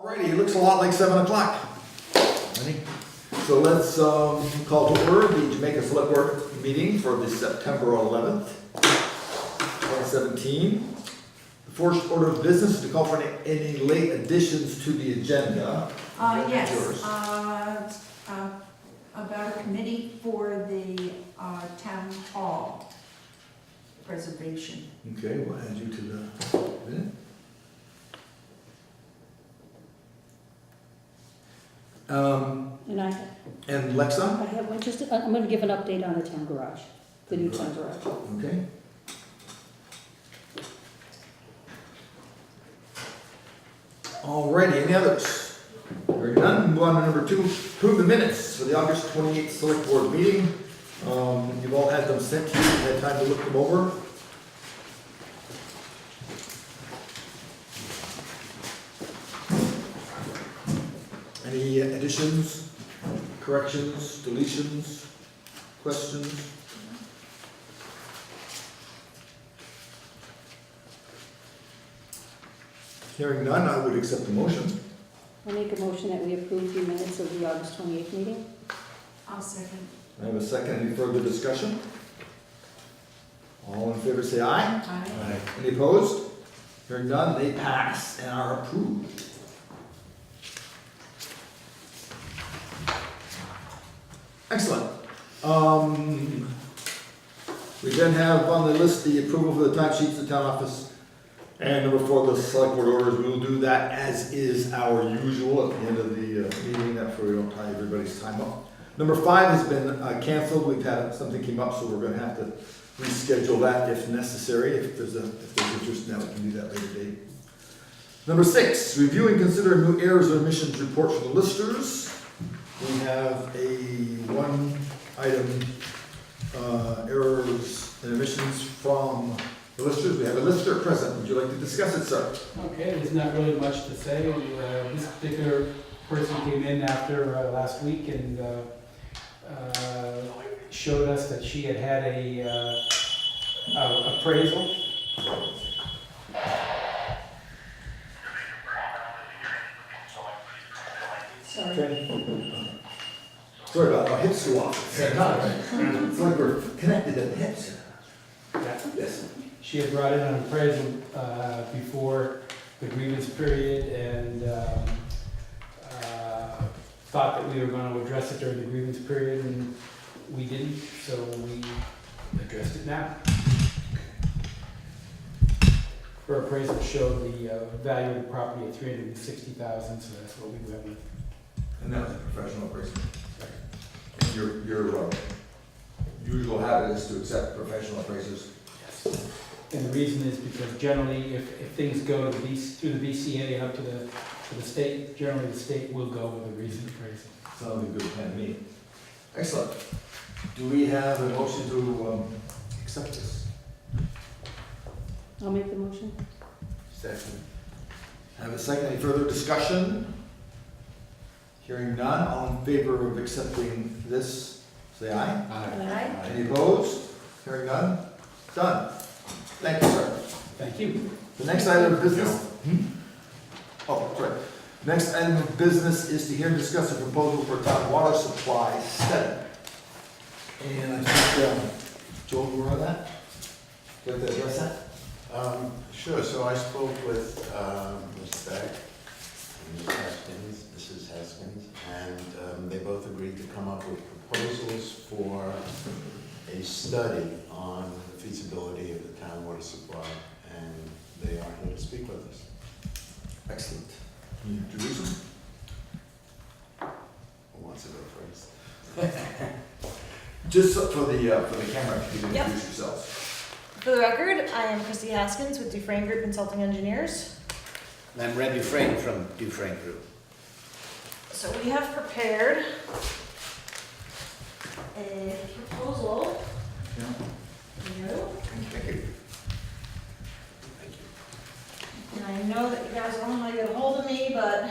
Alrighty, it looks a lot like 7 o'clock. Ready? So let's call to order the Jamaica Selectboard meeting for the September 11th, 2017. The first order of business is to call for any late additions to the agenda. Yes, Yours. about a committee for the town hall preservation. Okay, we'll add you to the minute. And Lexa? I have one, I'm gonna give an update on the town garage, the new town garage. Okay. Alrighty, any others? Hearing none, move on to number 2, approve the minutes for the August 28th Select Board meeting. You've all had them sent to you, had time to look them over. Any additions, corrections, deletions, questions? Hearing none, I would accept the motion. I'll make a motion that we approve the minutes of the August 28th meeting. I'll second. I have a second. Any further discussion? All in favor say aye. Aye. Any opposed? Hearing none, they pass and are approved. Excellent. We then have on the list the approval for the timesheets of town office. And number 4, the select board orders. We will do that as is our usual at the end of the meeting. That way we don't tie everybody's time up. Number 5 has been canceled. We've had, something came up, so we're gonna have to reschedule that if necessary. If there's interest now, we can do that later date. Number 6, review and consider new errors or omissions report for the listers. We have a 1 item errors and omissions from the listers. We have a lister present. Would you like to discuss it, sir? Okay, there's not really much to say. This particular person came in after last week and showed us that she had had a appraisal. Sorry. Okay. Sorry about our hips go off at the same time, right? It's like we're connected at the hips. Yes. She had brought in an appraisal before the grievance period and thought that we were going to address it during the grievance period, and we didn't, so we addressed it now. Her appraisal showed the value of the property at $360,000, so that's what we went with. And that was a professional appraisal. And your usual habit is to accept professional appraisers. Yes. And the reason is because generally, if things go to through the VCA and up to the state, generally the state will go with a recent appraisal. Sounds like a good plan to me. Excellent. Do we have a motion to accept this? I'll make the motion. Second. Have a second. Any further discussion? Hearing none, all in favor of accepting this, say aye. Aye. Any opposed? Hearing none? Done. Thank you, sir. Thank you. The next item of business. Oh, sorry. Next item of business is to hear and discuss a proposal for town water supply study. And I think, Joel, you were on that? Do you like to address that? Sure, so I spoke with Ms. Beck and Ms. Haskins, Mrs. Haskins, and they both agreed to come up with proposals for a study on the feasibility of the town water supply, and they are here to speak with us. Excellent. Can you introduce them? Who wants to go first? Just for the camera, if you can Yep. introduce yourselves. For the record, I am Christy Haskins with Dufresne Group Consulting Engineers. And I'm Red Dufresne from Dufresne Group. So we have prepared a proposal. Yeah. for you. Thank you. And I know that you guys don't want to get a hold of me, but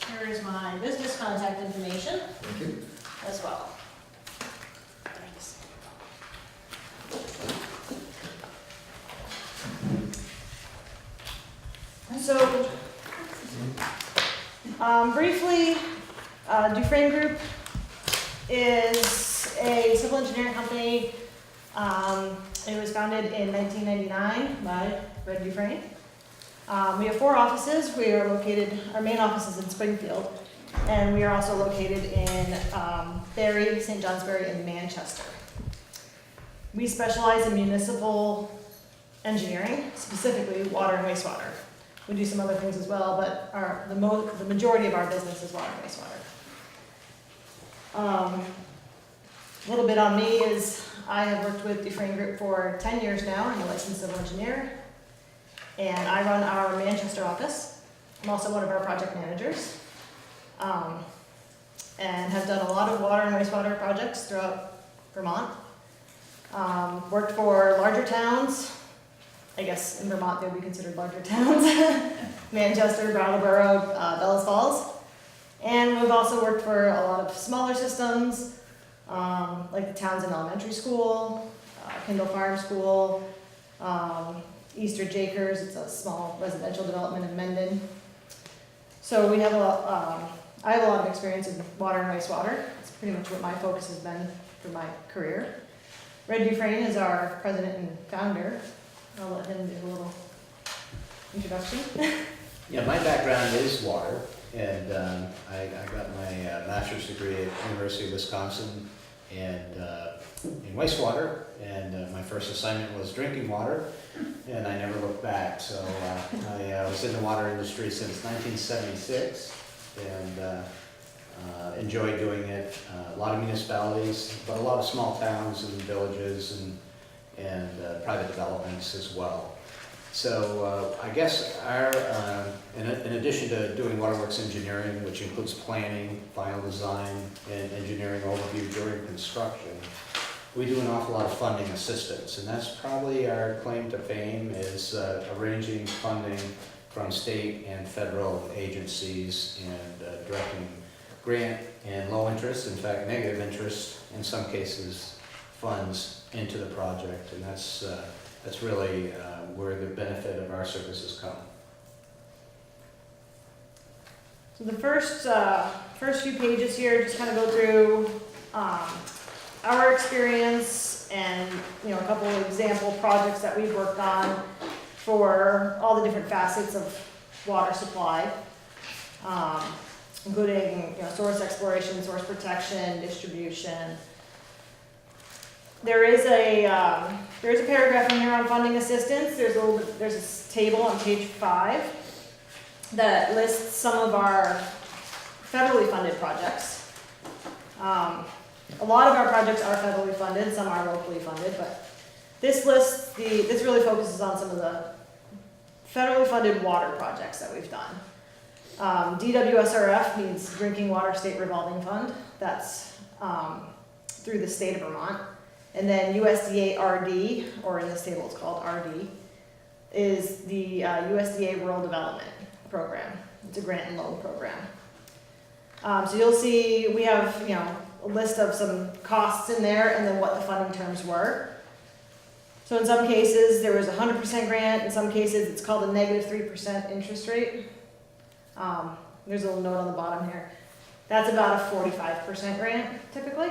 here is my business contact information Thank you. as well. Thanks. And so Briefly, Dufresne Group is a civil engineering company. It was founded in 1999 by Red Dufresne. We have 4 offices. We are located, our main office is in Springfield, and we are also located in Barry, St. Johnsbury, and Manchester. We specialize in municipal engineering, specifically water and wastewater. We do some other things as well, but the majority of our business is water and wastewater. A little bit on me is I have worked with Dufresne Group for 10 years now. I'm a licensed civil engineer, and I run our Manchester office. I'm also one of our project managers, and have done a lot of water and wastewater projects throughout Vermont. Worked for larger towns. I guess in Vermont they would be considered larger towns. Manchester, Brattleboro, Bellas Falls. And we've also worked for a lot of smaller systems, like the Townsend Elementary School, Kendall Farm School, Easter Jakers, it's a small residential development in Mendon. So we have I have a lot of experience in water and wastewater. It's pretty much what my focus has been for my career. Red Dufresne is our president and founder. I'll let him do a little introduction. Yeah, my background is water, and I got my master's degree at University of Wisconsin and in wastewater, and my first assignment was drinking water, and I never looked back. So I was in the water industry since 1976, and enjoyed doing it. A lot of municipalities, but a lot of small towns and villages and private developments as well. So I guess our, in addition to doing waterworks engineering, which includes planning, final design, and engineering overview during construction, we do an awful lot of funding assistance, and that's probably our claim to fame, is arranging funding from state and federal agencies and directing grant and low interest, in fact negative interest in some cases, funds into the project, and that's really where the benefit of our services come. So the first few pages here just kind of go through our experience and a couple of example projects that we've worked on for all the different facets of water supply, including source exploration, source protection, distribution. There is a paragraph in here on funding assistance. There's a table on page 5 that lists some of our federally funded projects. A lot of our projects are federally funded, some are locally funded, but this really focuses on some of the federally funded water projects that we've done. DWSRF means Drinking Water State Revolving Fund. That's through the state of Vermont. And then USDA RD, or in this table it's called RD, is the USDA Rural Development Program. It's a grant and loan program. So you'll see we have a list of some costs in there and then what the funding terms were. So in some cases there was a 100% grant, in some cases it's called a negative 3% interest rate. There's a little note on the bottom here. That's about a 45% grant typically.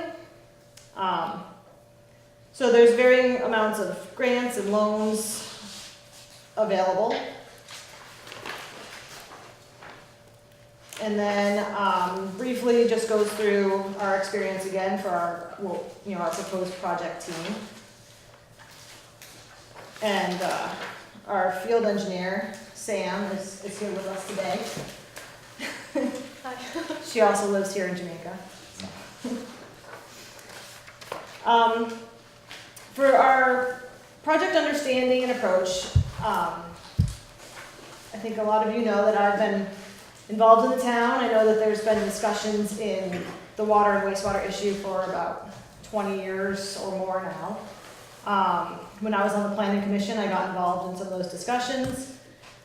So there's varying amounts of grants and loans available. And then briefly just goes through our experience again for our proposed project team. And our field engineer, Sam, is here with us today. She also lives here in Jamaica. For our project understanding and approach, I think a lot of you know that I've been involved in the town. I know that there's been discussions in the water and wastewater issue for about 20 years or more now. When I was on the planning commission, I got involved in some of those discussions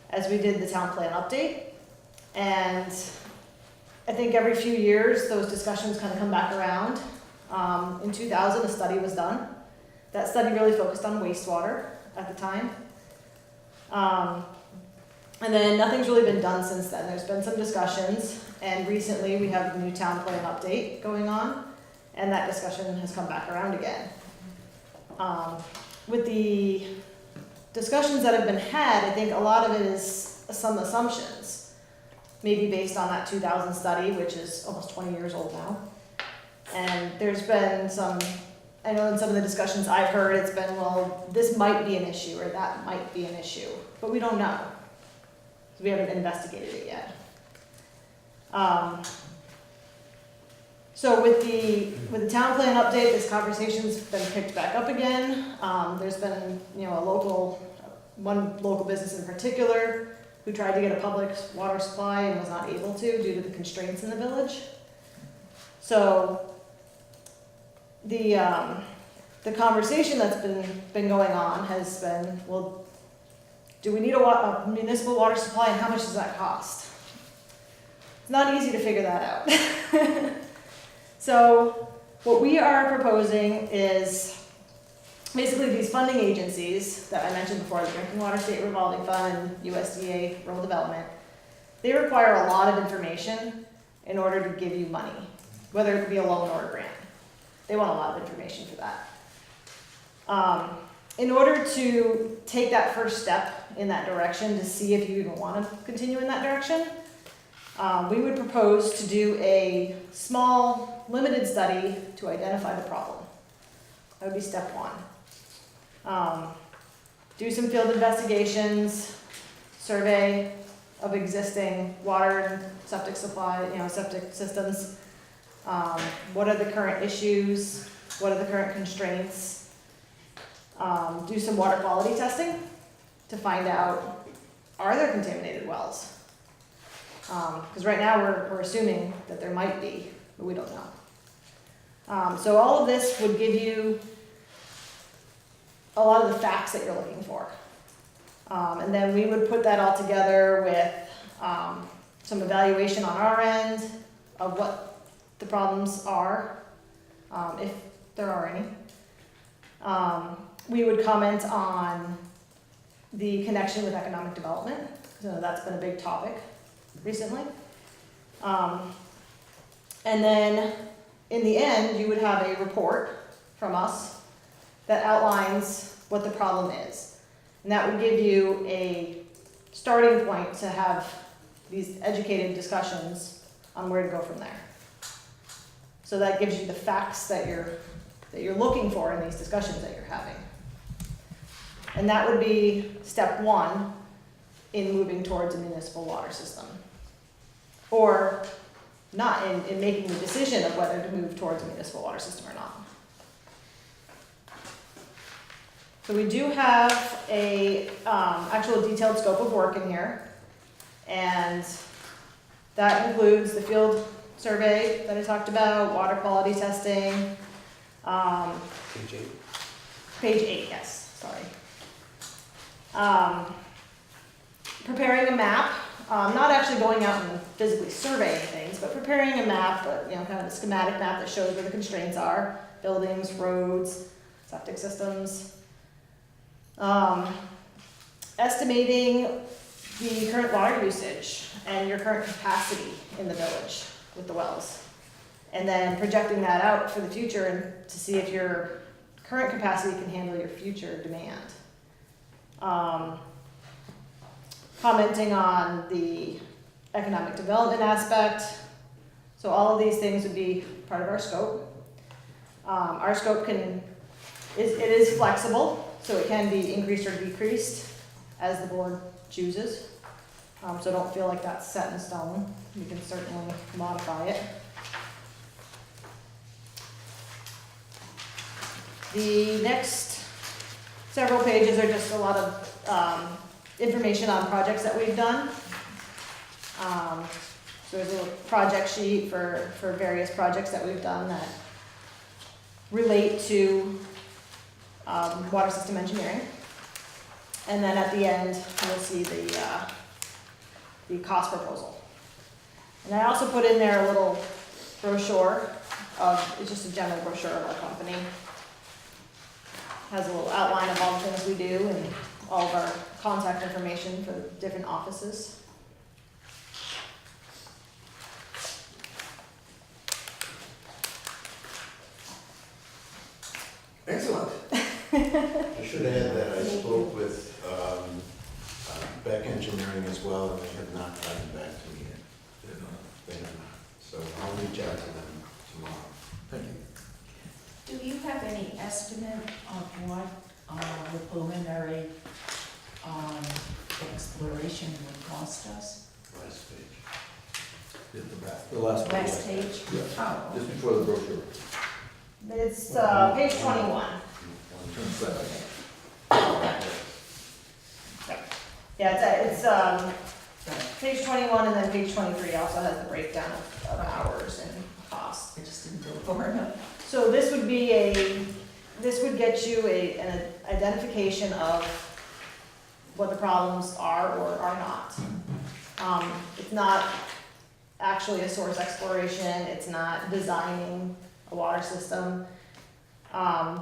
as we did the town plan update. And I think every few years, those discussions kind of come back around. In 2000, a study was done. That study really focused on wastewater at the time. And then nothing's really been done since then. There's been some discussions, and recently we have the new town plan update going on, and that discussion has come back around again. With the discussions that have been had, I think a lot of it is some assumptions, maybe based on that 2000 study, which is almost 20 years old now. And there's been some, I know in some of the discussions I've heard, it's been, well, this might be an issue or that might be an issue, but we don't know. We haven't investigated it yet. So with the town plan update, this conversation's been picked back up again. There's been, one local business in particular who tried to get a public water supply and was not able to due to the constraints in the village. So the conversation that's been going on has been, well, do we need a municipal water supply and how much does that cost? It's not easy to figure that out. So what we are proposing is basically these funding agencies that I mentioned before, the Drinking Water State Revolving Fund, USDA Rural Development, they require a lot of information in order to give you money, whether it be a loan or a grant. They want a lot of information for that. In order to take that first step in that direction to see if you even want to continue in that direction, we would propose to do a small, limited study to identify the problem. That would be step one. Do some field investigations, survey of existing water and septic supply, septic systems. What are the current issues? What are the current constraints? Do some water quality testing to find out, are there contaminated wells? Because right now we're assuming that there might be, but we don't know. So all of this would give you a lot of the facts that you're looking for. And then we would put that all together with some evaluation on our end of what the problems are, if there are any. We would comment on the connection with economic development. So that's been a big topic recently. And then in the end, you would have a report from us that outlines what the problem is. And that would give you a starting point to have these educated discussions on where to go from there. So that gives you the facts that you're looking for in these discussions that you're having. And that would be step one in moving towards a municipal water system. Or not, in making the decision of whether to move towards a municipal water system or not. So we do have a actual detailed scope of work in here. And that includes the field survey that I talked about, water quality testing. Page 8. Page 8, yes, sorry. Preparing a map, not actually going out and physically surveying things, but preparing a map, kind of a schematic map that shows where the constraints are, buildings, roads, septic systems. Estimating the current water usage and your current capacity in the village with the wells. And then projecting that out for the future and to see if your current capacity can handle your future demand. Commenting on the economic development aspect. So all of these things would be part of our scope. Our scope is flexible, so it can be increased or decreased as the board chooses. So don't feel like that's set in stone. You can certainly modify it. The next several pages are just a lot of information on projects that we've done. So there's a little project sheet for various projects that we've done that relate to water system engineering. And then at the end, you'll see the cost proposal. And I also put in there a little brochure it's just a general brochure of our company. Has a little outline of all the things we do and all of our contact information for different offices. Excellent. I should add that I spoke with Beck Engineering as well, and they have not gotten back to me yet. They have not. So I'll reach out to them tomorrow. Thank you. Do you have any estimate of what the preliminary exploration would cost us? Last page. Hit the back. The last page. Last page? Yeah, Oh, just before the brochure. It's page 21. Turn back. Yeah, it's page 21, and then page 23 also has the breakdown of hours and costs. I just didn't go far enough. So this would get you an identification of what the problems are or are not. It's not actually a source exploration, it's not designing a water system.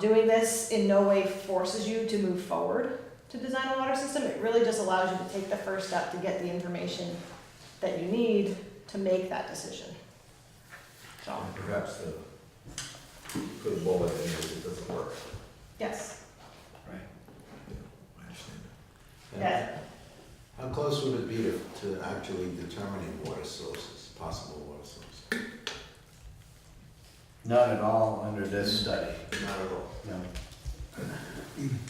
Doing this in no way forces you to move forward to design a water system. It really just allows you to take the first step to get the information that you need to make that decision. So, And perhaps put a bullet in there if it doesn't work. yes. Right. I understand Yeah. How close would it be to actually determining water sources, possible water sources? Not at all under this study. Not at all. No.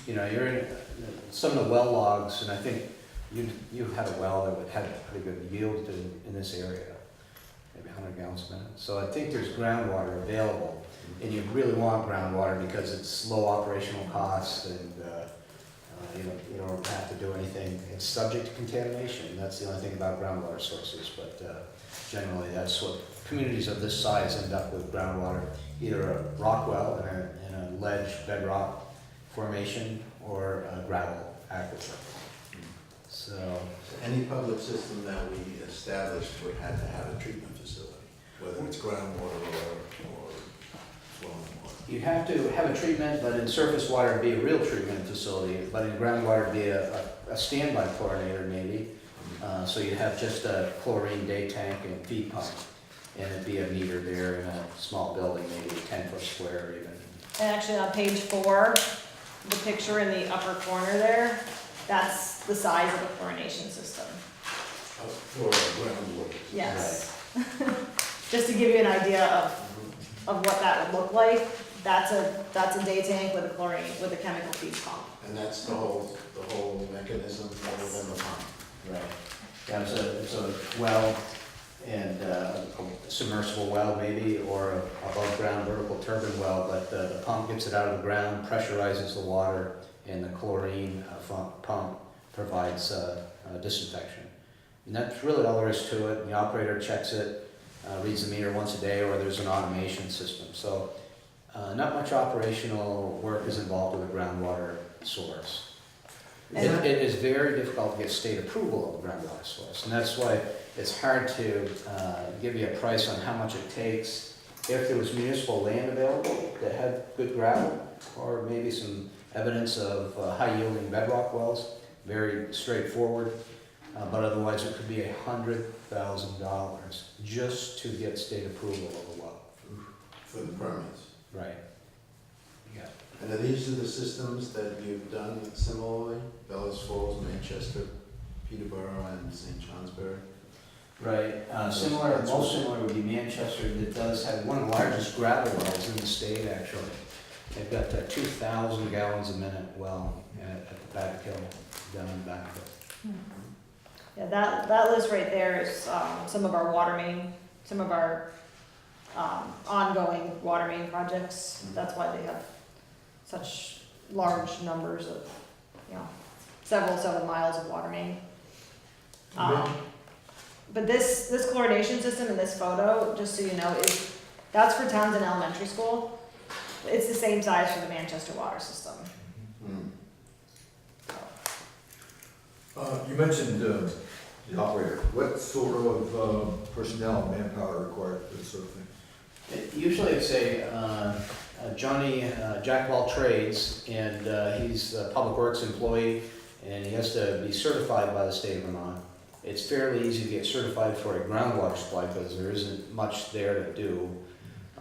You know, you're in, some of the well logs, and I think you had a well that had a pretty good yield in this area, maybe 100 gallons a minute. So I think there's groundwater available, and you really want groundwater because it's low operational costs, and you don't have to do anything. It's subject to contamination. That's the only thing about groundwater sources, but generally that's what communities of this size end up with: groundwater, either a rock well in a ledge bedrock formation or a gravel aquifer. So Any public system that we established would have to have a treatment facility, whether it's groundwater or flowing water. you have to have a treatment, but in surface water it'd be a real treatment facility, but in groundwater it'd be a standby chlorinator maybe. So you'd have just a chlorine day tank and a feed pump, and it'd be a meter there in a small building, maybe 10-foot square even. And actually on page 4, the picture in the upper corner there, that's the size of the chlorination system. For groundwater. Yes. Just to give you an idea of what that would look like, that's a day tank with a chemical feed pump. And that's the whole mechanism other than the pump. Right. Yeah, it's a well, and a submersible well maybe, or a above ground vertical turbine well, but the pump gets it out of the ground, pressurizes the water, and the chlorine pump provides disinfection. And that's really all there is to it. The operator checks it, reads the meter once a day, or there's an automation system. So not much operational work is involved with a groundwater source. It is very difficult to get state approval of a groundwater source, and that's why it's hard to give you a price on how much it takes. If there was municipal land available that had good gravel, or maybe some evidence of high yielding bedrock wells, very straightforward, but otherwise it could be $100,000 just to get state approval of a well. For the permits. Right. Yeah. And are these the systems that you've done similarly? Bellows Falls, Manchester, Peterborough, and St. Johnsbury? Right. Most similar would be Manchester, that does have one of the largest gravel wells in the state, actually. They've got 2,000 gallons a minute well at the back hill, down in the back of it. Yeah, that list right there is some of our water main, some of our ongoing water main projects. That's why they have such large numbers of, several miles of water main. But this chlorination system in this photo, just so you know, that's for Townsend Elementary School. It's the same size for the Manchester water system. You mentioned the operator. What sort of personnel, manpower required for this sort of thing? Usually it's Johnny, jack of all trades, and he's a public works employee, and he has to be certified by the state of Vermont. It's fairly easy to get certified for a groundwater supply because there isn't much there to do.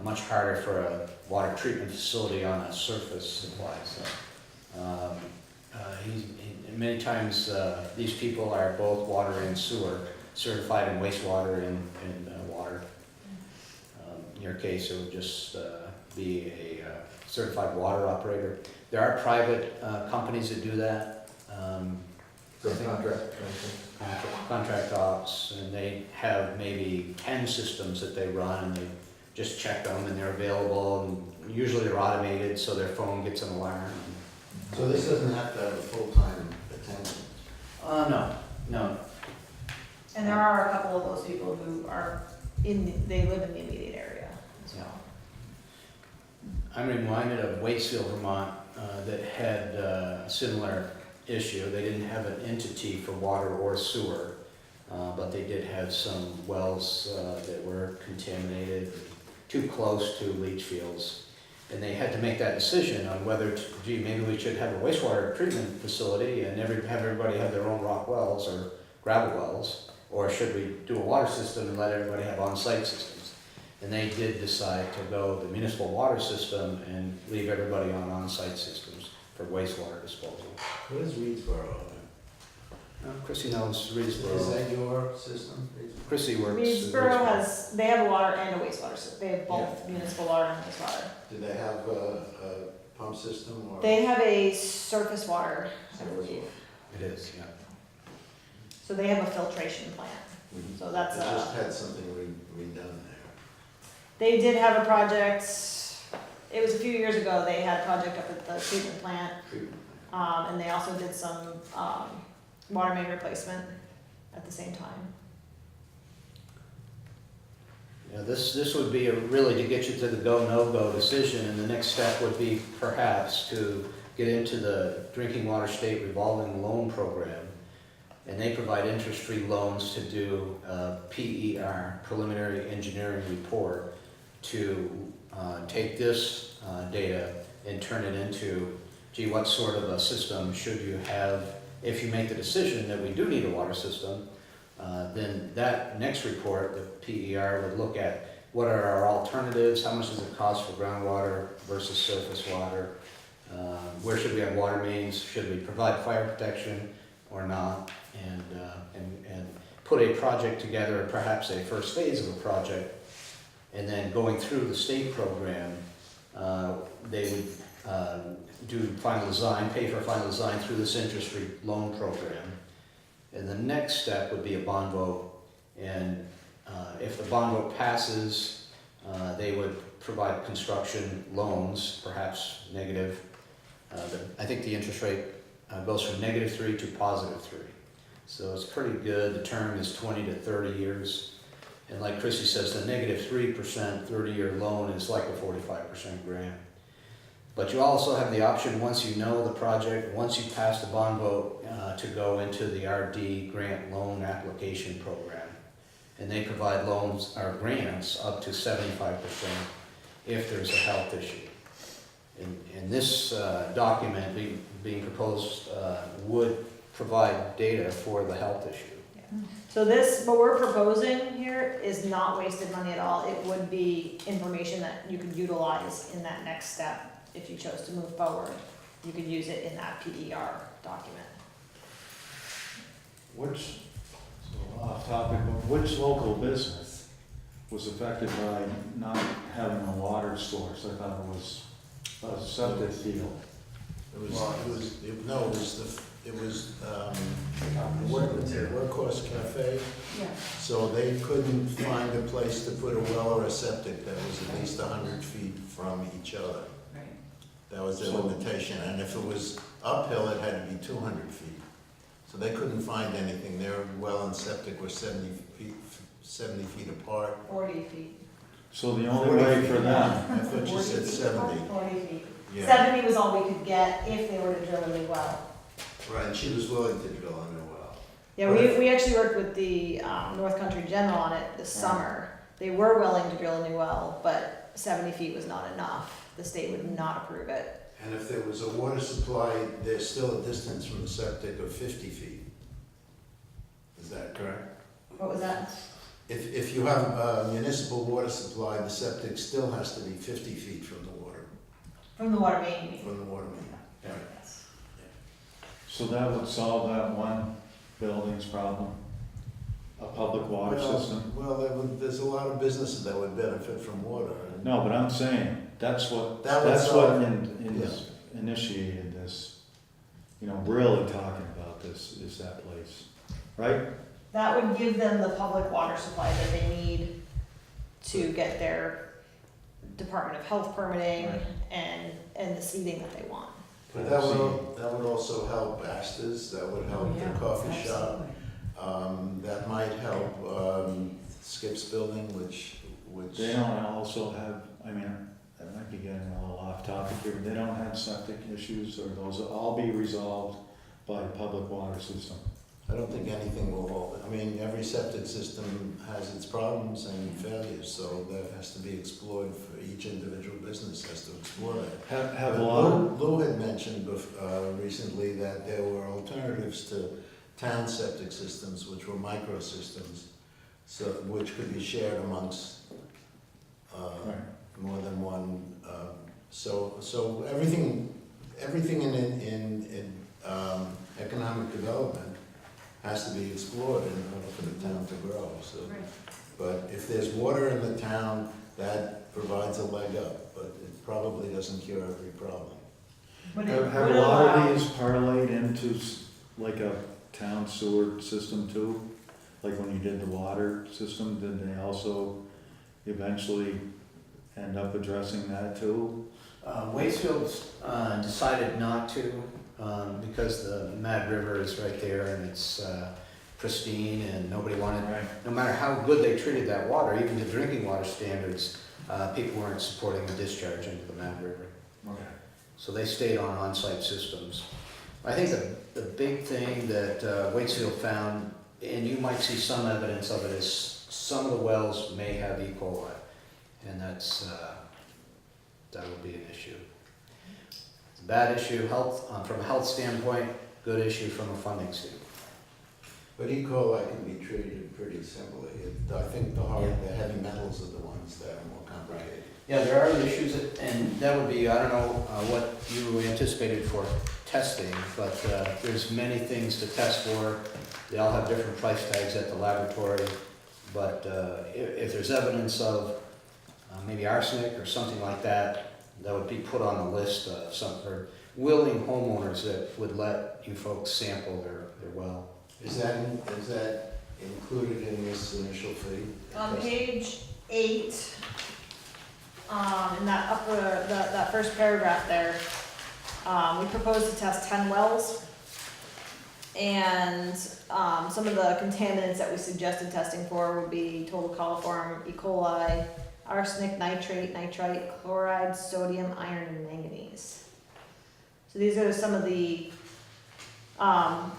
Much harder for a water treatment facility on a surface supply. So, many times these people are both water and sewer, certified in wastewater and water. In your case, it would just be a certified water operator. There are private companies that do that. Contract ops, and they have maybe 10 systems that they run, and they just check them, and they're available, and usually they're automated, so their phone gets an alarm. So this doesn't have to have a full-time attendant? No. And there are a couple of those people who are they live in the immediate area as well. I'm reminded of Waitsfield, Vermont, that had a similar issue. They didn't have an entity for water or sewer, but they did have some wells that were contaminated, too close to leach fields. And they had to make that decision on whether, maybe we should have a wastewater treatment facility and have everybody have their own rock wells or gravel wells, or should we do a water system and let everybody have on-site systems? And they did decide to go the municipal water system and leave everybody on-site systems for wastewater disposal. What is Reedsboro? Chrissy knows Is Reedsboro. that your system? Chrissy works. at Reedsboro they have a water and a wastewater system. They have both municipal water and wastewater. Do they have a pump system or? They have a surface water, I believe. It is, yeah. So they have a filtration plant. Mhm. So that's They just had something redone there. They did have a project, it was a few years ago, they had a project up at the treatment plant. And they also did some water main replacement at the same time. Yeah, this would be really to get you to the go, no-go decision, and the next step would be perhaps to get into the Drinking Water State Revolving Loan Program. And they provide interest-free loans to do PER, Preliminary Engineering Report, to take this data and turn it into, what sort of a system should you have if you make the decision that we do need a water system. Then that next report, the PER, would look at what are our alternatives, how much does it cost for groundwater versus surface water, where should we have water mains, should we provide fire protection or not, and put a project together, perhaps a first phase of a project, and then going through the state program, they would do final design, pay for final design through this interest-free loan program. And the next step would be a bond vote, and if the bond vote passes, they would provide construction loans, perhaps negative. I think the interest rate goes from -3 to +3. So it's pretty good. The term is 20 to 30 years. And like Chrissy says, the -3% 30-year loan is like a 45% grant. But you also have the option, once you know the project, once you pass the bond vote, to go into the RD grant loan application program. And they provide loans or grants up to 75% if there's a health issue. And this document being proposed would provide data for the health issue. So this, what we're proposing here is not wasted money at all. It would be information that you could utilize in that next step if you chose to move forward. You could use it in that PER document. Off topic, but which local business was affected by not having a water source? I thought it was a septic field. It was Workhorse Cafe, Yeah. so they couldn't find a place to put a well or a septic that was at least 100 feet from each other. Right. That was their limitation, and if it was uphill, it had to be 200 feet. So they couldn't find anything. Their well and septic were 70 feet apart. 40 feet. So the only way for them, I thought you said 70. 40 feet. Yeah, 70 was all we could get if they were to drill a new well. right, and she was willing to drill a new well. Yeah, we actually worked with the North Country General on it this summer. They were willing to drill a new well, but 70 feet was not enough. The state would not approve it. And if there was a water supply, there's still a distance from the septic of 50 feet. Is that correct? What was that? If you have a municipal water supply, the septic still has to be 50 feet from the water, From the water main, you mean? from the water main. Right. Yes. So that would solve that one building's problem? A public water system? Well, there's a lot of businesses that would benefit from water. No, but I'm saying, that's what initiated this, you know, really talking about this, is that place, right? That would give them the public water supply that they need to get their Department of Health permitting Right. and the seeding that they want. But that would also help Astor's, that would help Oh, yeah, the coffee shop. absolutely. That might help Skip's building, which. They don't also have, I mean, I might be getting a little off topic here, they don't have septic issues, or those will all be resolved by public water system? I don't think anything will, I mean, every septic system has its problems and failures, so that has to be explored for each individual business has to explore that. Have a lot, Lou had mentioned recently that there were alternatives to town septic systems, which were microsystems, so, which could be shared amongst right. more than one. So everything in economic development has to be explored in order for the town to grow, so. Right. But if there's water in the town, that provides a leg up, but it probably doesn't cure every problem. Have a lot of these parlayed into like a town sewer system too? Like when you did the water system, did they also eventually end up addressing that too? Waitsfield decided not to, because the Mad River is right there and it's pristine and nobody wanted, no matter how good they treated that water, even to drinking water standards, people weren't supporting the discharge into the Mad River. Okay. So they stayed on on-site systems. I think the big thing that Waitsfield found, and you might see some evidence of it, is some of the wells may have E. coli, and that would be an issue. It's a bad issue from a health standpoint, good issue from a funding standpoint. But E. coli can be treated pretty simply. I think the heavy metals are the ones that are more complicated. Yeah, there are issues, and that would be, I don't know what you anticipated for testing, but there's many things to test for. They all have different price tags at the laboratory, but if there's evidence of maybe arsenic or something like that, that would be put on the list of for willing homeowners that would let you folks sample their well. Is that included in this initial fee? On page 8, in that that first paragraph there, we propose to test 10 wells. And some of the contaminants that we suggested testing for would be total coliform, E. coli, arsenic, nitrate, nitrite, chloride, sodium, iron, and manganese. So these are some of the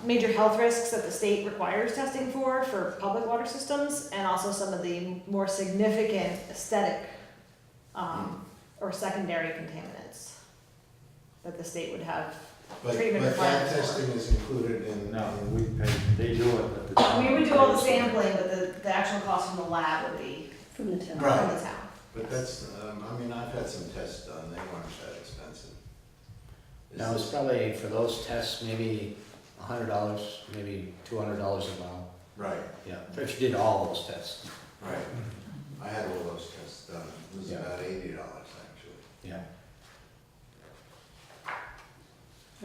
major health risks that the state requires testing for public water systems, and also some of the more significant aesthetic or secondary contaminants that the state would have treatment But that requirements for. testing is included in. No, we pay, they do it at the town. We would do all the sampling, but the actual cost from the lab would be From the town. Right. from the town. But that's, I mean, I've had some tests done, they weren't that expensive. Now, it's probably for those tests, maybe $100, maybe $200 a well. Right, Yeah, if you did all those tests. right. I had all those tests done, it was Yeah. about $80 actually. Yeah.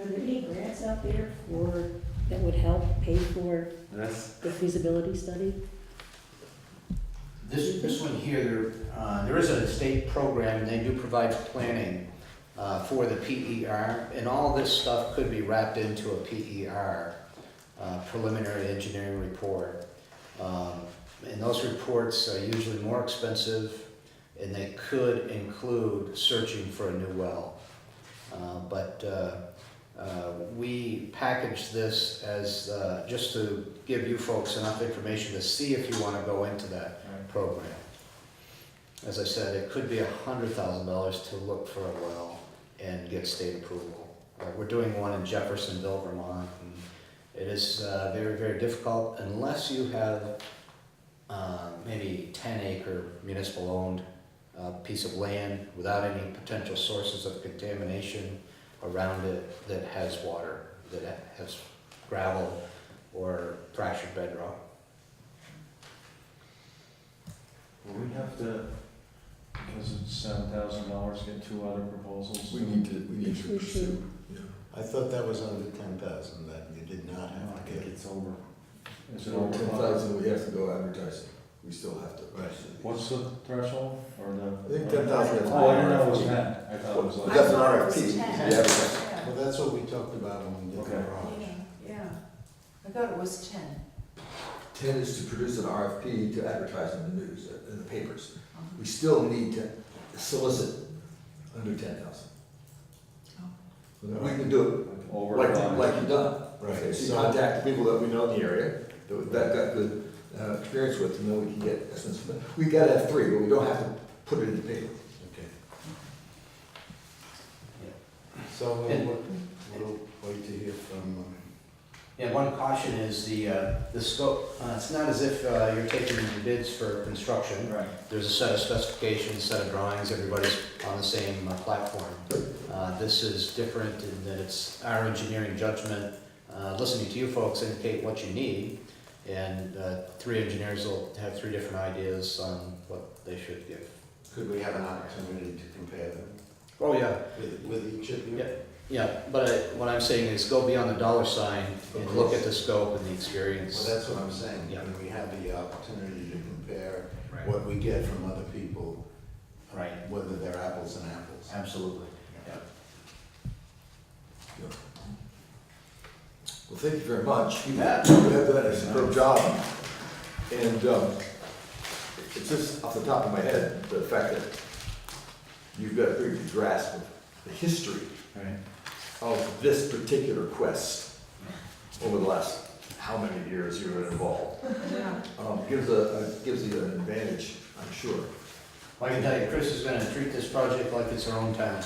Are there any grants out there that would help pay for That's, the feasibility study? This one here, there is a state program, and they do provide planning for the PER, and all this stuff could be wrapped into a PER, preliminary engineering report. And those reports are usually more expensive, and they could include searching for a new well. But we packaged this as just to give you folks enough information to see if you want to go into that program. As I said, it could be $100,000 to look for a well, and get state approval. We're doing one in Jeffersonville, Vermont, and it is very, very difficult unless you have maybe 10-acre municipal-owned piece of land without any potential sources of contamination around it that has water, that has gravel or fractured bedrock. Will we have to, because it's $7,000, get 2 other proposals? We need to pursue. Yeah. I thought that was under 10,000, that you did not No, I have to think get. it's over. Is it So over 10,000, we have to go advertising. We still have to. Right. What's the threshold or the? I think 10,000 is. Oh, I didn't know it was 10. I thought it was But like. that's an I thought it was RFP. 10. Yeah, advertising. Yeah. Well, that's what we talked about when we did the Okay. garage. Yeah, I thought it was 10. 10 is to produce an RFP to advertise in the news, in the papers. We still need to solicit under 10,000. We can do it Over. like you've done. Right, Okay, so you so- contact the people that we know in the area, that got good experience with, and then we can get estimates. We gotta have 3, but we don't have to put it in the paper. Okay. So we'll wait to hear from, And one caution is the scope. It's not as if you're taking bids for construction. Right. There's a set of specifications, set of drawings, everybody's on the same platform. This is different in that it's our engineering judgment, listening to you folks indicate what you need, and 3 engineers will have 3 different ideas on what they should give. could we have an opportunity to compare them Oh, yeah. with each of you? Yeah. Yeah, but what I'm saying is go beyond the dollar sign and look at the scope and the experience. Well, that's what I'm saying. Yeah. When we have the opportunity to compare Right. what we get from other people, Right. whether they're apples and apples. Absolutely. Well, thank you very much. You bet. You have done a superb job. And it's just off the top of my head, the fact that you've got a pretty good grasp of the history Right. of this particular quest over the last how many years you've been involved. Gives you an advantage, I'm sure. Well, I can tell you, Chris is gonna treat this project like it's her own town.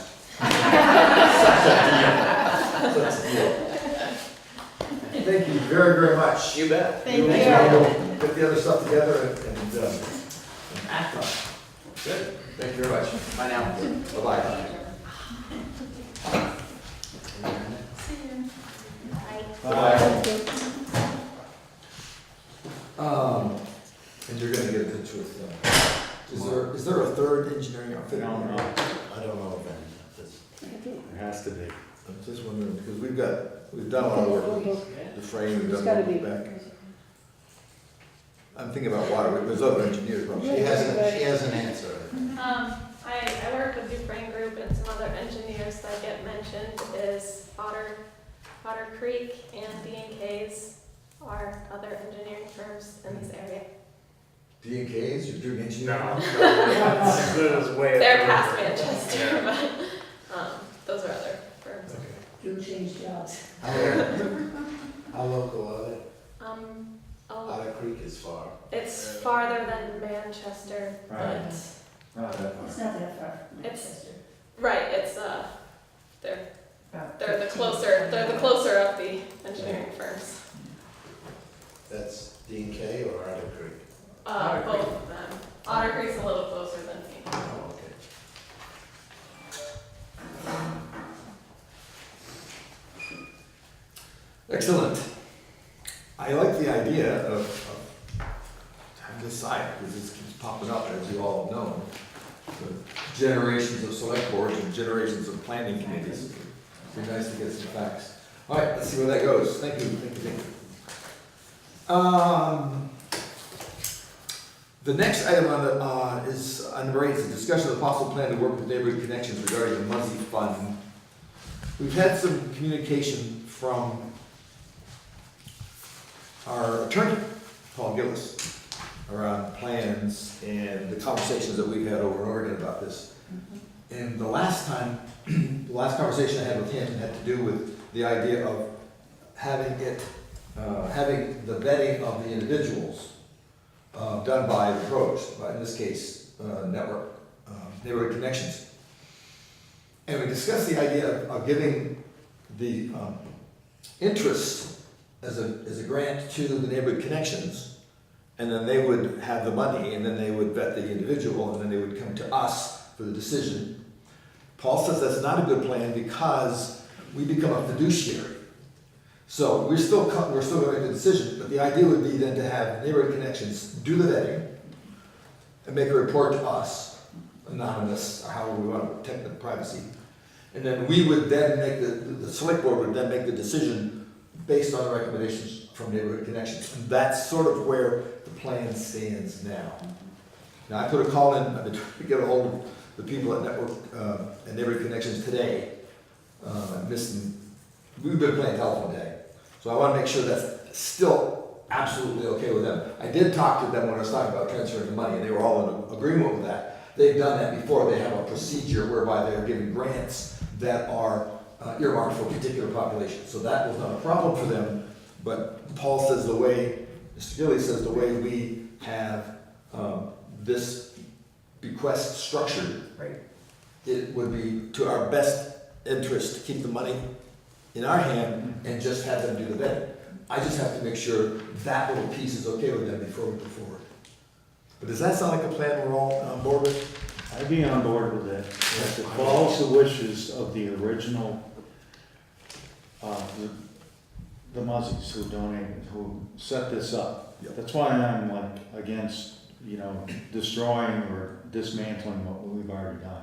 That's the deal. Thank you very, very much. You bet. Thank you. We'll put the other stuff together and act on it. Good. Thank you very much. Bye now. Bye-bye. And you're gonna get in touch with, is there a third engineering outfit? I don't know. I don't know if any of this. There has to be. I'm just wondering, because we've done a lot of work with the frame, we've It's done gotta work be. back. I'm thinking about water, there's other engineers, but She has an answer. I work with Dufresne Group and some other engineers that get mentioned is Otter Creek and D&K's are other engineering firms in this area. D&Ks, you're doing engineering? They're past Manchester, but those are other firms. Do change jobs. How local are they? Oh, Otter Creek is far. it's farther than Manchester, Right. but Not that far. It's not that far from It's- Manchester. right, it's they're About the 15, closer of the engineering firms. That's D&K or Otter Creek? Both of them. Otter Creek's a little closer than me. Oh, okay. Excellent. I like the idea of having this site, because this keeps popping up, as you all have known. The generations of select boards and generations of planning committees. It'd be nice to get some facts. All right, let's see where that goes. Thank you, thank you, thank you. The next item is on number 8, is a discussion of the possible plan to work with neighborhood connections regarding the Muzzy Fund. We've had some communication from our attorney, Paul Gillis, around plans and the conversations that we've had over and over again about this. And the last time, the last conversation I had with him had to do with the idea of having the vetting of the individuals done by the pros, in this case, neighborhood connections. And we discussed the idea of giving the interest as a grant to the neighborhood connections, and then they would have the money, and then they would vet the individual, and then they would come to us for the decision. Paul says that's not a good plan because we become a fiduciary. So we're still going to make the decision, but the idea would be then to have neighborhood connections do the vetting and make a report to us, anonymous, or however we want to protect the privacy. And then we would then make the select board would then make the decision based on the recommendations from neighborhood connections. And that's sort of where the plan stands now. Now, I put a call in, I've been trying to get a hold of the people at Network and Neighborhood Connections today. We've been playing telephone day. So I want to make sure that's still absolutely okay with them. I did talk to them when I was talking about transferring the money, and they were all in agreement with that. They've done that before. They have a procedure whereby they're giving grants that are earmarked for a particular population. So that was not a problem for them. But Paul says Mr. Gilly says the way we have this bequest structured, Right. it would be to our best interest to keep the money in our hand and just have them do the vetting. I just have to make sure that little piece is okay with them before we move forward. But does that sound like a plan we're all on board with? I'd be on board with it. If it follows the wishes of the original, the Muzzies who donated, who set this up. Yep. That's why I'm like against, destroying or dismantling what we've already done.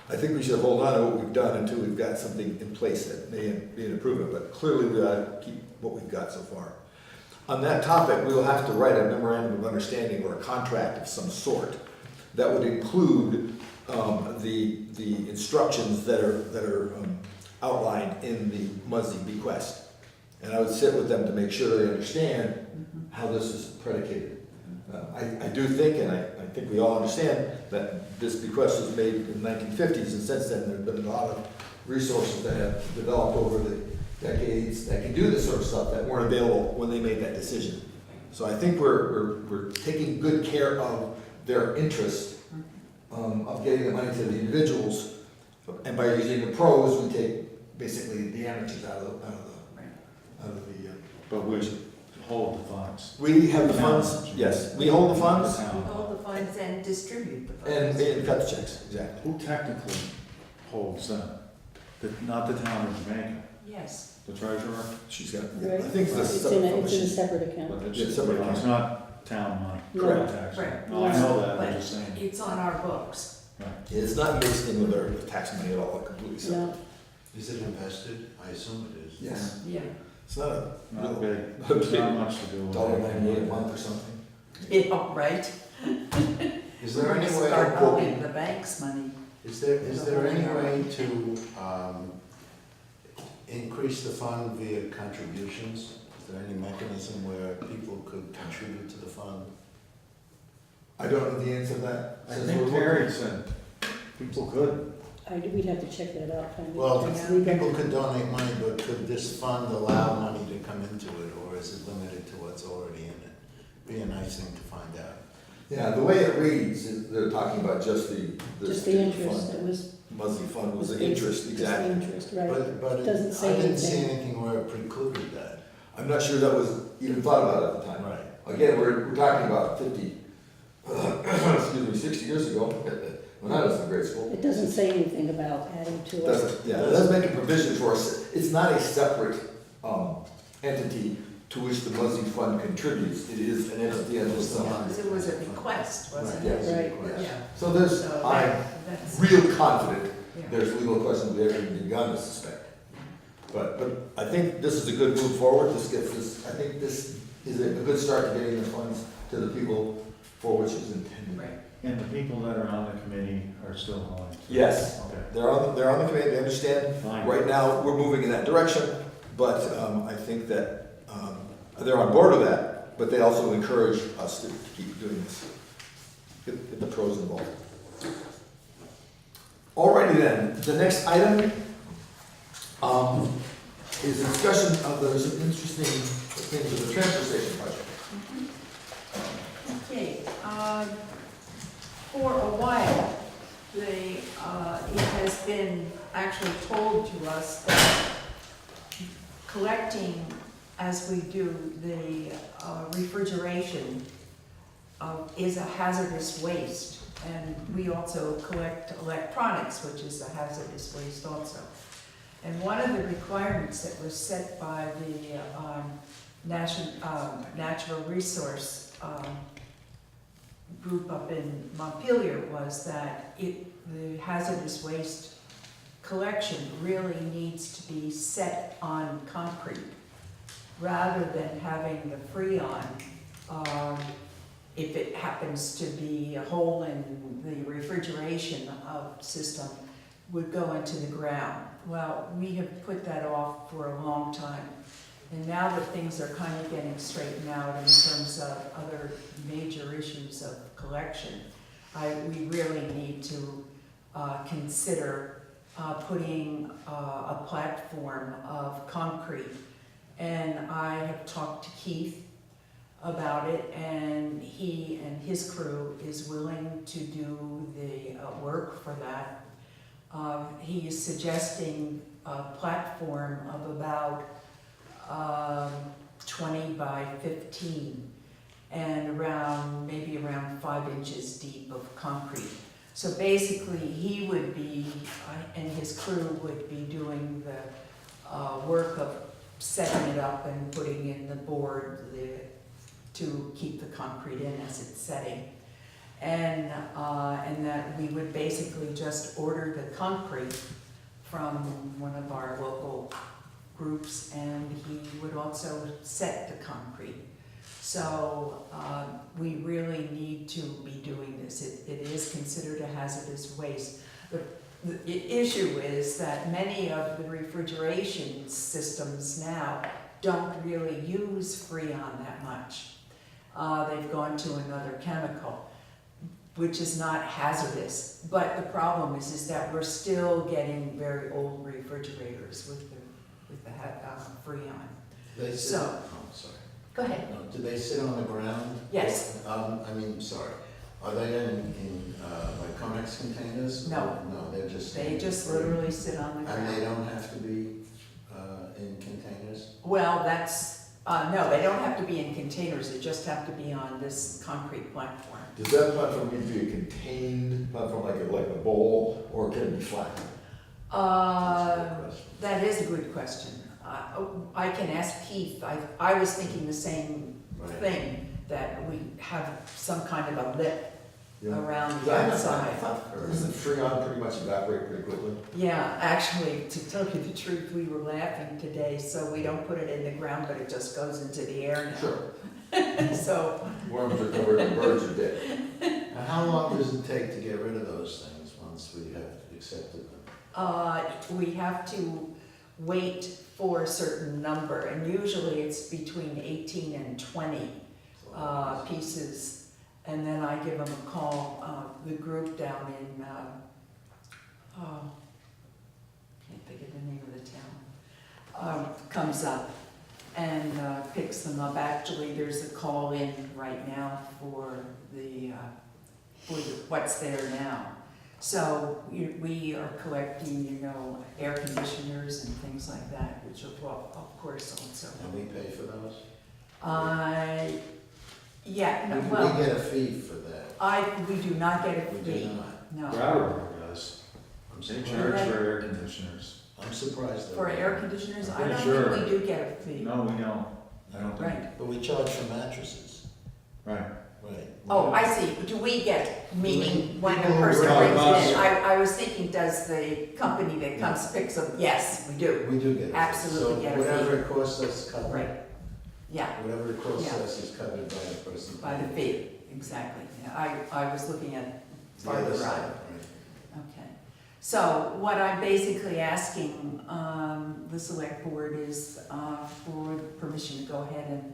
I think we should hold on to what we've done until we've got something in place that may be an improvement, but clearly we ought to keep what we've got so far. On that topic, we will have to write a memorandum of understanding or a contract of some sort that would include the instructions that are outlined in the Muzzy bequest. And I would sit with them to make sure they understand how this is predicated. I do think, and I think we all understand, that this bequest was made in the 1950s, and since then there have been a lot of resources that have developed over the decades that can do this sort of stuff that weren't available when they made that decision. So I think we're taking good care of their interest of getting the money to the individuals, and by using the pros, we take basically the amateurs out of the But we hold the funds. We have the funds, yes, we hold the funds We hold the funds and distribute the and funds. cut the checks, exactly. Who technically holds them? Not the town of Jamaica, Yes. the treasurer? She's got, Right. I think it's It's a in separate a sheet. separate account. But Yeah, separate it's not town money. No. Correct. Tax. Right. No, I know that, I'm But just saying. it's on our books. Right. It's not mixed in with our tax money at all, completely separate. No, Is it invested? I assume it is. Yes, Yeah. it's not a Not big, not a it's big not much to do with $1.98 a it. month or something. Yeah, right. Is We're there gonna any way? start owing the bank's money. Is there any way to increase the fund via contributions? Is there any mechanism where people could contribute to the fund? I don't know the answer to that. I Since think we're Terry working- said people could. we'd have to check that out. find out. Well, It's legal. people could donate money, but could this fund allow money to come into it, or is it limited to what's already in it? Be a nice thing to find out. Yeah, the way it reads, they're talking about just the. Just the interest, it was. Muzzy fund was the basic- interest, just the exactly. interest, right. But Doesn't say I didn't see anything. anything where it precluded that. I'm not sure that was even thought about at the time. Right. Again, we're talking about 60 years ago, when I was in grade school. It doesn't say anything about adding to it. Doesn't, yeah, it does make a provision for us, it's not a separate, entity to which the Muzzy fund contributes, it is an entity under some. Because it was a request, wasn't it? Yes. Right. Yeah. So there's, So I'm that's, real confident yeah. there's legal questions we haven't even begun to suspect. But I think this is a good move forward, I think this is a good start to getting the funds to the people for which it's intended. Right. And the people that are on the committee are still willing to? Yes. Okay, They're on the committee, they understand. fine. Right now, we're moving in that direction, but I think that they're on board with that, but they also encourage us to keep doing this. Get the pros involved. Alrighty then, the next item is a discussion of, there's some interesting things with the transfer station project. Okay, for a while, the it has been actually told to us that collecting, as we do the refrigeration, is a hazardous waste. And we also collect electronics, which is a hazardous waste also. And one of the requirements that was set by the Natural Resource group up in Montpelier was that the hazardous waste collection really needs to be set on concrete rather than having the Freon. If it happens to be a hole in the refrigeration system, would go into the ground. Well, we have put that off for a long time. And now that things are kind of getting straightened out in terms of other major issues of collection, we really need to consider putting a platform of concrete. And I have talked to Keith about it, and he and his crew is willing to do the work for that. He is suggesting a platform of about 20 by 15 and maybe around 5 inches deep of concrete. So basically he would be, and his crew would be doing the work of setting it up and putting in the board to keep the concrete in as it's setting. And that we would basically just order the concrete from one of our local groups, and he would also set the concrete. So we really need to be doing this. It is considered a hazardous waste. The issue is that many of the refrigeration systems now don't really use Freon that much. They've gone to another chemical, which is not hazardous. But the problem is that we're still getting very old refrigerators with the Freon. They sit, So- sorry. Go ahead. No, do they sit on the ground? Yes. Sorry. Are they in like Comex containers? No. No, they're just. They just literally sit on the And they ground. don't have to be in containers? Well, no, they don't have to be in containers. They just have to be on this concrete platform. Does that platform need to be a contained platform, like a bowl, or can it be flat? That is a good question. I can ask Keith. I was thinking the same Right. thing, that we have some kind of a lip Yeah. around the I outside. thought, doesn't Freon pretty much evaporate pretty quickly? Yeah, actually, to tell you the truth, we were laughing today, so we don't put it in the ground, but it just goes into the air now. Sure. So, Worms are covered and birds are dead. And how long does it take to get rid of those things once we have accepted them? we have to wait for a certain number, and usually it's between 18 and 20 pieces. And then I give them a call, the group down in, can't think of the name of the town, comes up and picks them up. Actually, there's a call in right now for what's there now. So we are collecting, air conditioners and things like that, which are, well, of course, also. And we pay for those? Yeah, no, We well, get a fee for that. we do not get a We fee. do not. No. Brattleboro does. I'm They surprised. charge for air conditioners. I'm surprised. that For we- air conditioners, I Pretty don't sure. think we do get a fee. No, we don't. I don't think. Right. But we charge for mattresses. Right. Right. Oh, I see. Do we get, meaning when a People who person ride brings bus. it in? I was thinking, does the company that comes picks them? Yes, we do. We do get a fee. Absolutely get a fee. So whatever it costs us covered. Right. Yeah, Whatever it costs Yeah. us is covered by the person. by the fee, exactly. Yeah, I was looking at The other farther side, out. right. Okay. So what I'm basically asking the select board is for permission to go ahead and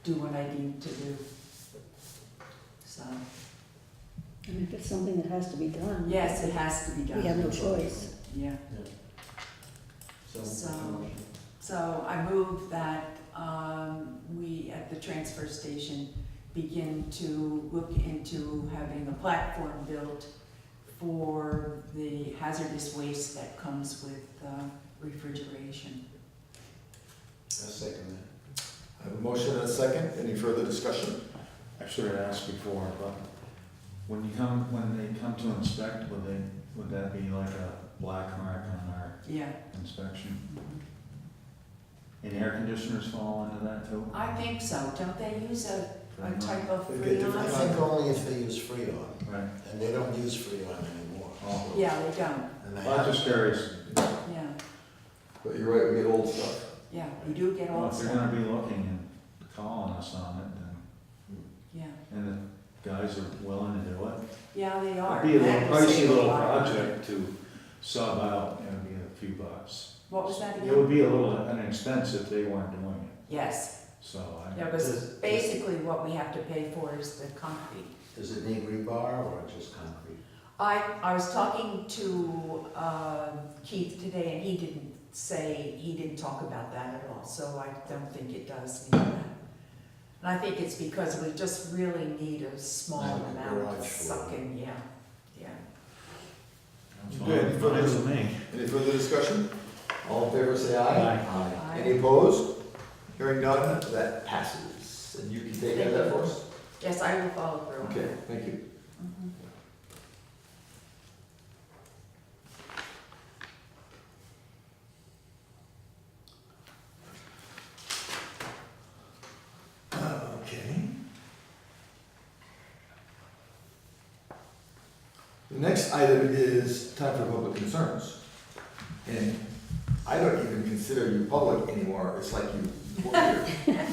do what I need to do. So, And if it's something that has to be done. yes, it has to be done. We have no choice. Yeah. So I move that we, at the transfer station, begin to look into having a platform built for the hazardous waste that comes with refrigeration. I'll second that. I have a motion and a second. Any further discussion? I should have asked before, but when they come to inspect, would that be like a black mark on our Yeah. inspection? And air conditioners fall into that too? I think so. Don't they use a type of They get different I freon? think only if they use Freon, Right. and they don't use Freon anymore. Oh. Yeah, they don't. And they Well, I'm have- just curious. Yeah, But you're right, we get old stuff. yeah, we do get Well, old if they're stuff. gonna be looking and calling us on it, Yeah, and the guys are willing to do it. yeah, they are. It'd be a little That will save pricey a little lot of money. project to sub out, it'd be a few bucks. What was that It again? would be a little, an expense if they weren't doing it, Yes, so I. yeah, because basically what we have to pay for is the concrete. Does it need rebar or just concrete? I was talking to Keith today, and he didn't talk about that at all, so I don't think it does need that. And I think it's because we just really need a small Like a amount garage of floor. sucking, yeah, yeah. Good. Fine with me. Any further discussion? All in favor, say aye. Aye. Any opposed? Hearing none, that passes. And you can take care of that for us? Yes, I will follow through on Okay, that. thank you. Mhm. Okay. The next item is time for public concerns. And I don't even consider you public anymore, it's like you work here.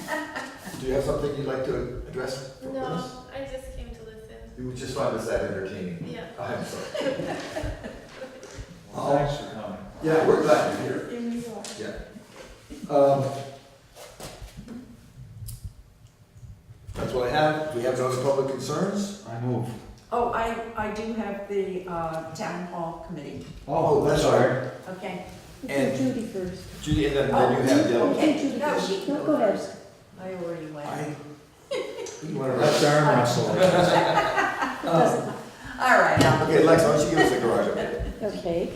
Do you have something you'd like to address for No, us? I just came to listen. You just find us that entertaining. Yeah. I'm sorry. Well, thanks for coming. Yeah, we're glad you're here. In New York. Yeah. That's what I have. Do we have no other public concerns? I move. Oh, I do have the town hall committee, Oh, that's right. okay? And- Judy first. Judy, and then you have the other. Okay, Judy no, first. she can No, go go ahead. first. I already went. You wanna Let's arm wrestle. All right, Okay, Lex, why don't you give us a garage update? Okay,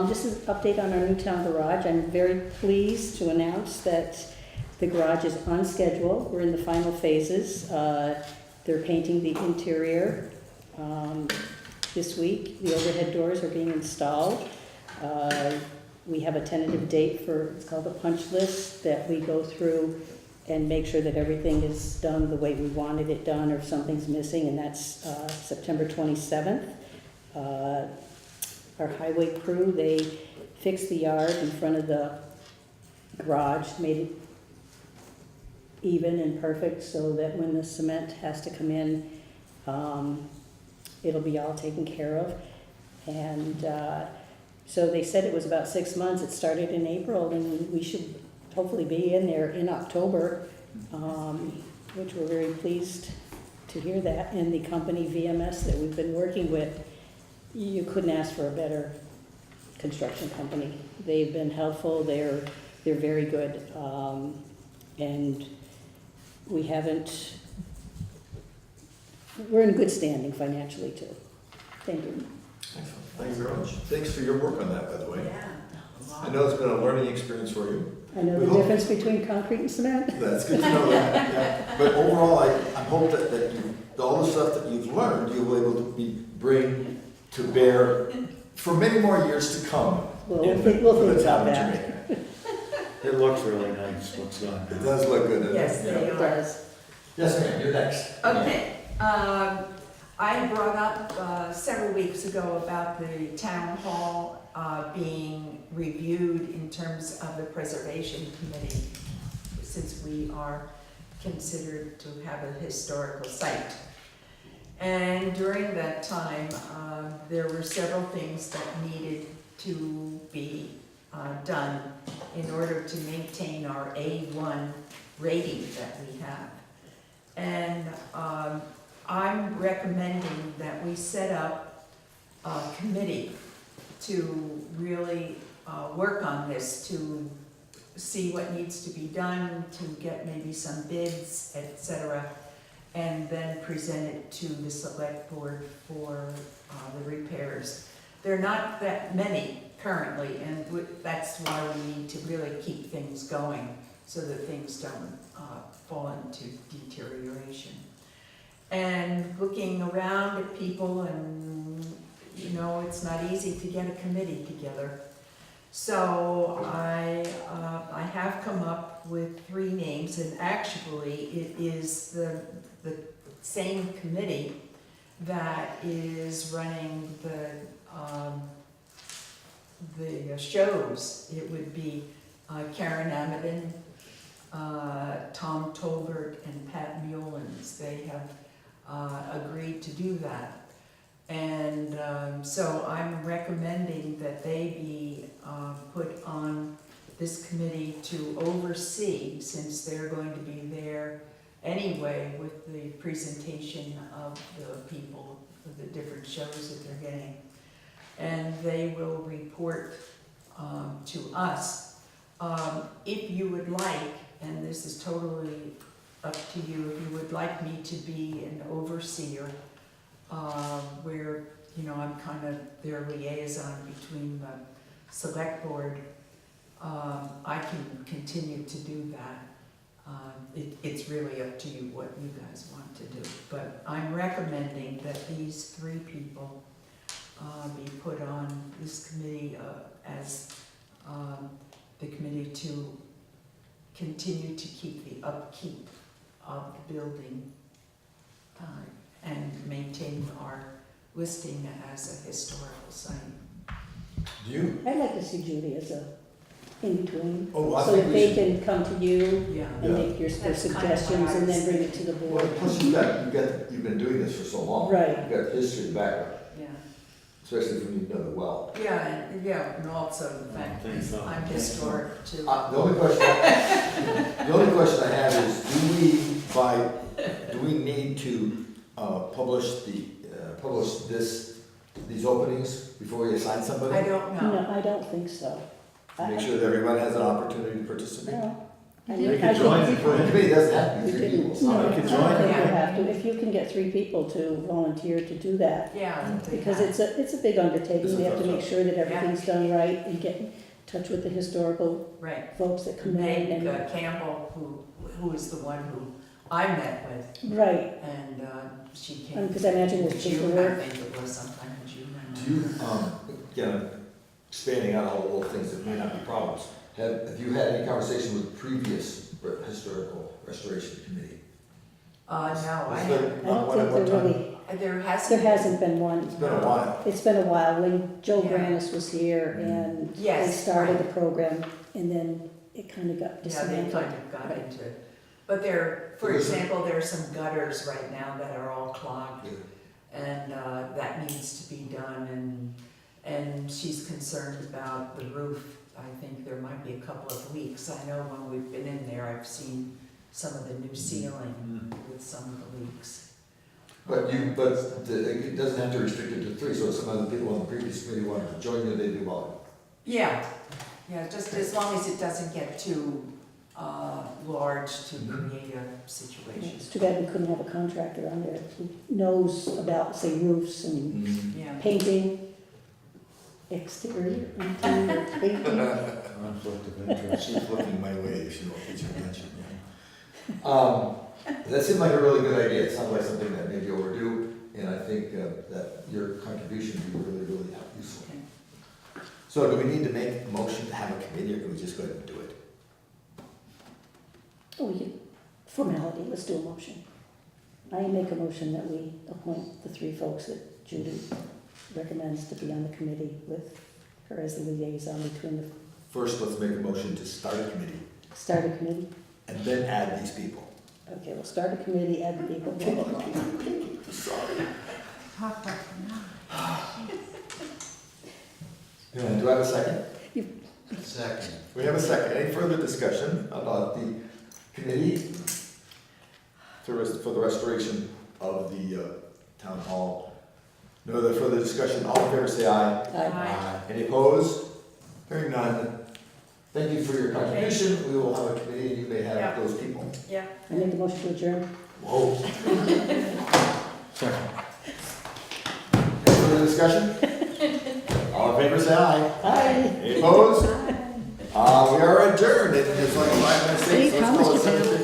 this is an update on our new town garage. I'm very pleased to announce that the garage is on schedule. We're in the final phases. They're painting the interior this week. The overhead doors are being installed. We have a tentative date for, it's called a punch list, that we go through and make sure that everything is done the way we wanted it done, or if something's missing, and that's September 27th. Our highway crew, they fixed the yard in front of the garage, made it even and perfect so that when the cement has to come in, it'll be all taken care of. And so they said it was about 6 months. It started in April, and we should hopefully be in there in October, which we're very pleased to hear that. And the company VMS that we've been working with, you couldn't ask for a better construction company. They've been helpful, they're very good. And we're in good standing financially too. Thank you. Excellent. Thank you very much. Thanks for your work on that, by the way. yeah. I know it's been a learning experience for you. I know We the hope- difference between concrete and cement. That's good to know that, yeah. But overall, I hope that all the stuff that you've learned, you'll be able to bring to bear for many more years to come. We'll in think for the about town of that. Jamaica. It looks really nice, what's done. It does look good, doesn't it? Yes, they It are. does. Yes, ma'am, you're next. Okay, I brought up several weeks ago about the town hall being reviewed in terms of the preservation committee, since we are considered to have a historical site. And during that time, there were several things that needed to be done in order to maintain our A1 rating that we have. And I'm recommending that we set up a committee to really work on this, to see what needs to be done, to get maybe some bids, etc., and then present it to the select board for the repairs. They're not that many currently, and that's why we need to really keep things going so that things don't fall into deterioration. And looking around at people, and you know, it's not easy to get a committee together. So I have come up with 3 names, and actually it is the same committee that is running the shows. It would be Karen Amadon, Tom Tolbert, and Pat Mullins. They have agreed to do that. And so I'm recommending that they be put on this committee to oversee, since they're going to be there anyway with the presentation of the people, of the different shows that they're getting. And they will report to us. If you would like, and this is totally up to you, if you would like me to be an overseer, where, you know, I'm kind of their liaison between the select board, I can continue to do that. It's really up to you what you guys want to do. But I'm recommending that these 3 people be put on this committee as the committee to continue to keep the upkeep of the building and maintain our listing as a historical site. Do you? I'd like to see Judy as a in-between, Oh, I so think that we they should. can come to you Yeah. and Yeah. make your That's kind of suggestions what I and then was bring it to the Well, board. plus you've been doing this for so long. Right. You've got history and background, Yeah. especially if you know it well. Yeah, and also the fact that I'm historic too. The only question I have is, do we need to publish these openings before we assign somebody? I don't know. No, I don't think so. Make sure that everyone has an opportunity to participate. No. I They mean, could I join think- if The committee doesn't have to be We 3 didn't- people. It's No, not I like don't it's think joint. you Yeah. have to. If you can get 3 people to volunteer to do that, Yeah. they because have. it's a big undertaking. It's a We have to tough make sure that everything's done right and get in touch with the historical Right. folks that come in Meg and, Campbell, who is the one who I met with, right, and she came. because I imagine there's in June, I paperwork. think it was sometime in June. Do you, again, expanding out all the little things that may not be problems, have you had any conversation with previous historical restoration committee? No, I Is there haven't. I not don't one at think one there time? really, There hasn't. there hasn't been one. It's been a while. It's been a while. When Joe Yeah. Granis was here and they Yes, started right. the program, and then it kind of got Yeah, they dismantled. kind of got Right. into it. But there, for There's a- example, there are some gutters right now that are all clogged, Yeah. and that needs to be done, and she's concerned about the roof. I think there might be a couple of leaks. I know when we've been in there, I've seen some of the new ceiling with some of the leaks. It doesn't have to restrict it to 3, so if some other people on the previous committee wanted to join you, they do well. Yeah, just as long as it doesn't get too large to Mhm. create a situation. It's too bad we couldn't have a contractor on there who knows about, say, roofs and Yeah. painting, exterior, interior painting. Conflict of interest. She's looking my way, if she won't get your attention. That seemed like a really good idea. It sounds like something that may be overdue, and I think that your contribution would be really, really useful. Okay. So do we need to make a motion to have a committee, or can we just go ahead and do it? Oh, formality, let's do a motion. I make a motion that we appoint the 3 folks that Judy recommends to be on the committee with her as the liaison between the First, let's make a motion to start a committee, start a committee. and then add these people. Okay, we'll start a committee, add the people, blah, blah, blah. Sorry. Do I have a second? Second. We have a second. Any further discussion about the committee for the restoration of the town hall? No other further discussion. All in favor, say aye. Aye. Any opposed? Hearing none. Thank you for your contribution. We will have a committee, and you may Yeah. have those people. Yeah. I make a motion to adjourn. Whoa. Second. Any further discussion? in favor, say aye. Aye. Any opposed? We are adjourned. It's like 5 minutes. Any Let's comments, call it Japan? 7:15.